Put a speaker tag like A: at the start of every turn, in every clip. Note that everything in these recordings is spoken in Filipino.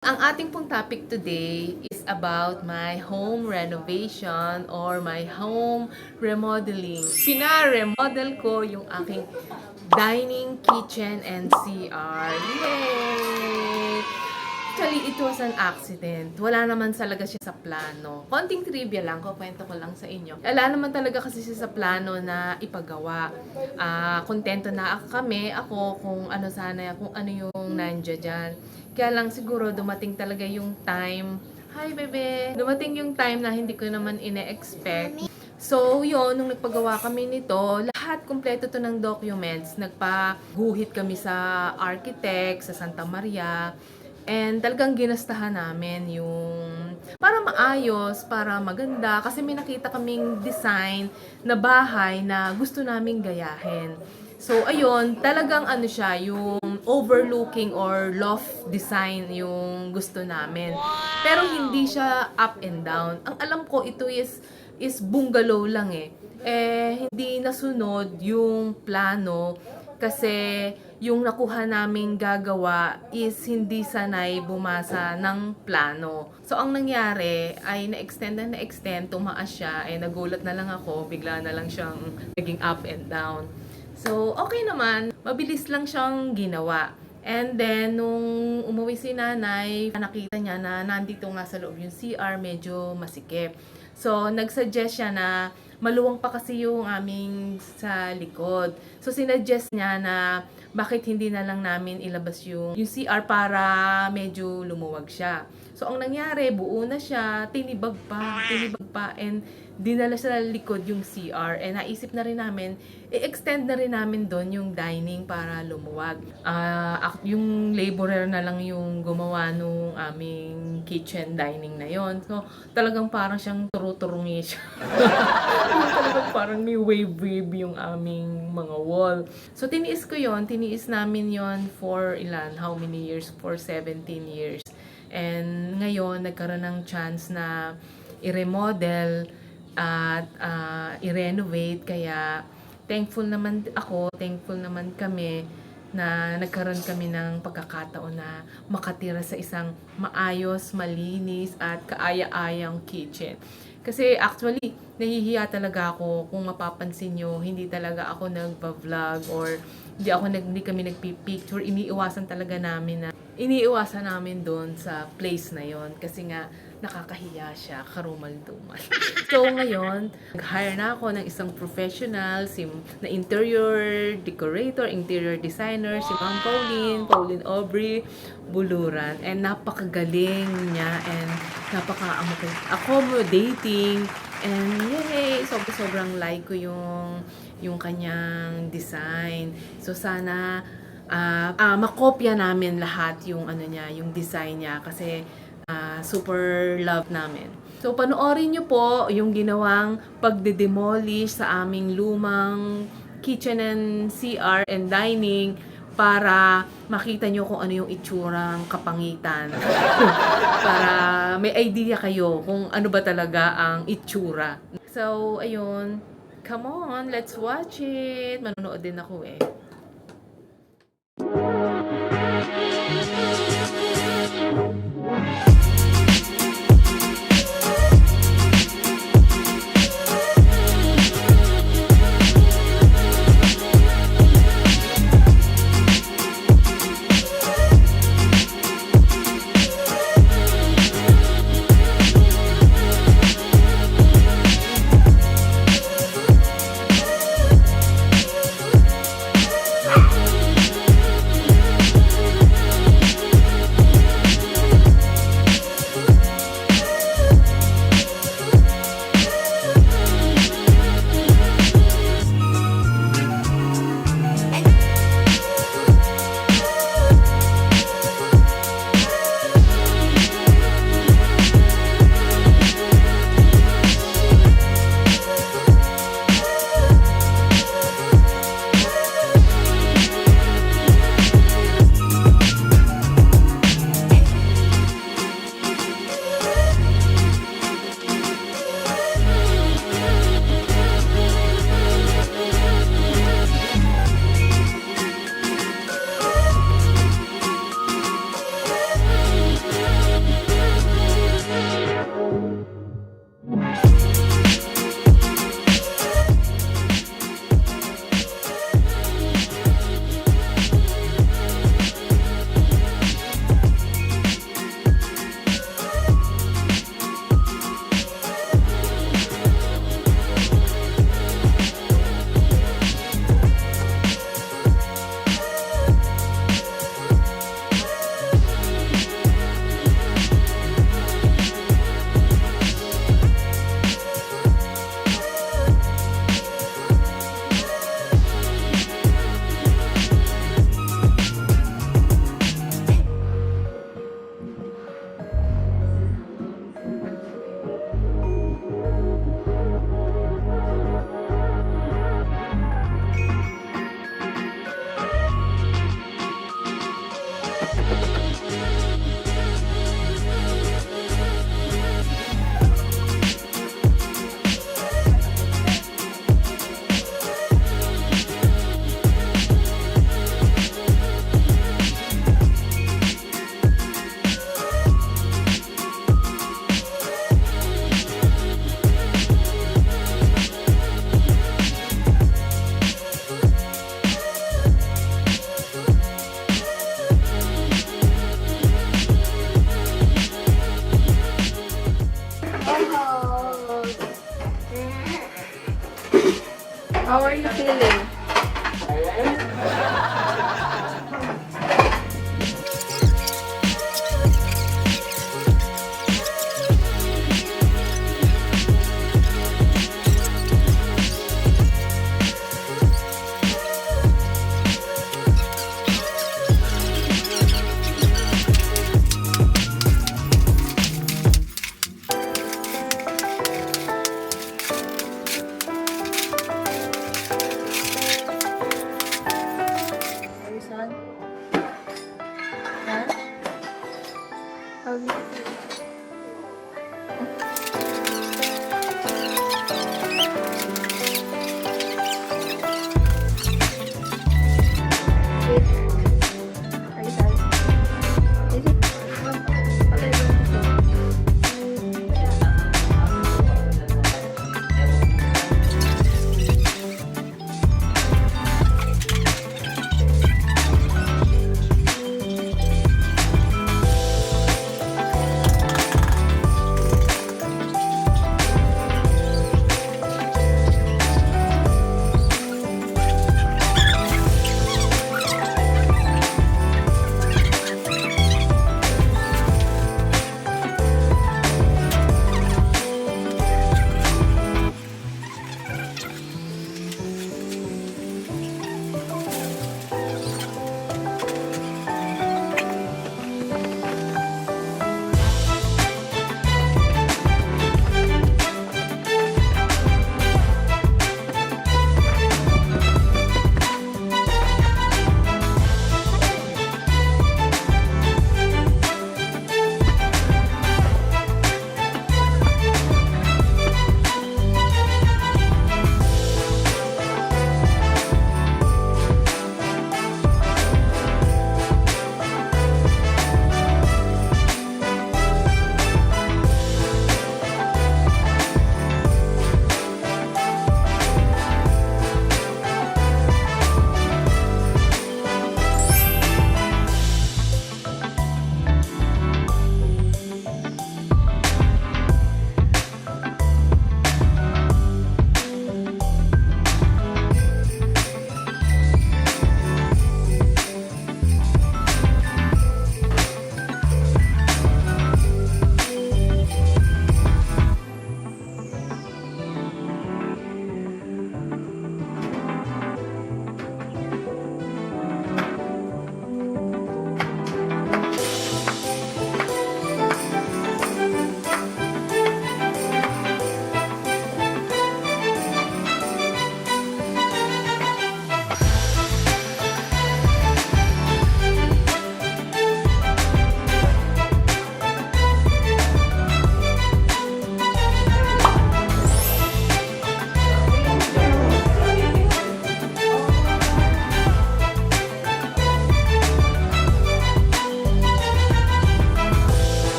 A: Ang ating pong topic today is about my home renovation or my home remodeling. Pina-remodel ko yung aking dining, kitchen, and CR. Yay! Actually, it was an accident. Wala naman talaga siya sa plano. Konting trivia lang, kukwento ko lang sa inyo. Wala naman talaga kasi siya sa plano na ipagawa. Kontento na ako kung ano sana, kung ano yung nandiyan dyan. Kaya lang siguro dumating talaga yung time. Hi, bebe! Dumating yung time na hindi ko naman ine-expect. So, yun, nung nagpagawa kami nito, lahat kompleto to ng documents. Nagpaguhit kami sa architect, sa Santa Maria. And talagang ginastahan namin yung para maayos, para maganda. Kasi may nakita kaming design na bahay na gusto naming gayahin. So, ayun, talagang ano siya, yung overlooking or loft design yung gusto namin. Pero hindi siya up and down. Ang alam ko, ito is bungalow lang eh. Hindi nasunod yung plano kasi yung nakuha naming gagawa is hindi sanay bumasa ng plano. So, ang nangyari ay na-extend, tumaas siya, nagulat na lang ako, bigla na lang siyang naging up and down. So, okay naman, mabilis lang siyang ginawa. And then, nung umuwi si nanay, nakita niya na nandito nga sa loob yung CR, medyo masikip. So, nagsuggest siya na maluwang pa kasi yung aming sa likod. So, sinuggest niya na bakit hindi na lang namin ilabas yung CR para medyo lumuwag siya. So, ang nangyari, buo na siya, tinibag pa, and dinala sa likod yung CR. And naisip na rin namin, i-extend na rin namin doon yung dining para lumuwag. Yung laborer na lang yung gumawa nung aming kitchen dining na yon. So, talagang parang siyang turu-turungi siya. Talagang parang may wave yung aming mga wall. So, tiniis namin yon for how many years? For 17 years. And ngayon, nagkaroon ng chance na i-remodel at i-renovate. Kaya, thankful naman kami na nagkaroon kami ng pagkakataon na makatira sa isang maayos, malinis at kaaya-ayang kitchen. Kasi actually, nahihiya talaga ako kung mapapansin nyo, hindi talaga ako nagpa-vlog or hindi kami nagpipicture. Iniiwasan namin doon sa place na yon kasi nga nakakahiya siya, karumal-dumal. So ngayon, nag-hire na ako ng isang professional, na interior decorator, interior designer, si Ma'am Pauline Aubrey Buluran. And napakagaling niya and napaka-accommodating. And yay! Sobrang like ko yung kanyang design. So sana makopya namin lahat yung yung design niya kasi super love namin. So panoorin niyo po yung ginawang pagde-demolish sa aming lumang kitchen and CR and dining para makita nyo kung ano yung itsurang kapangitan. Para may idea kayo kung ano ba talaga ang itsura. So, ayun. Come on, let's watch it. Manonood din ako eh.
B: How are you feeling? Son? Huh? How do you feel? Are you sad? Is it? What are you going to say?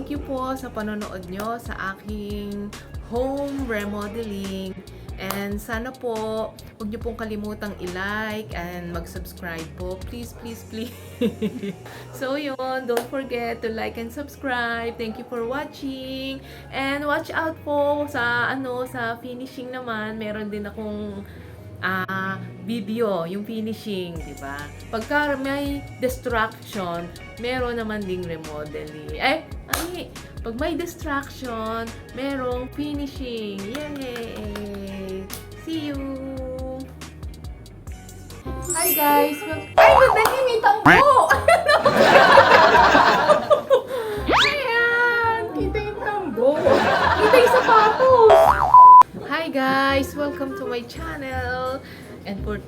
A: thank you po sa panonood nyo sa aking home remodeling. And sana po, huwag niyo pong kalimutang i-like and mag-subscribe po. Please, please, please. So yun, don't forget to like and subscribe. Thank you for watching. And watch out po sa sa finishing naman. Meron din akong video, yung finishing, di ba? Pagka may destruction, meron naman ding remodeling. Pag may distraction, merong finishing. Yay! See you! Hi guys! Ay, ganda may tambo! Ayan! Kita yung tambo! Kita yung sapatos! Hi guys! Welcome to my channel! And for...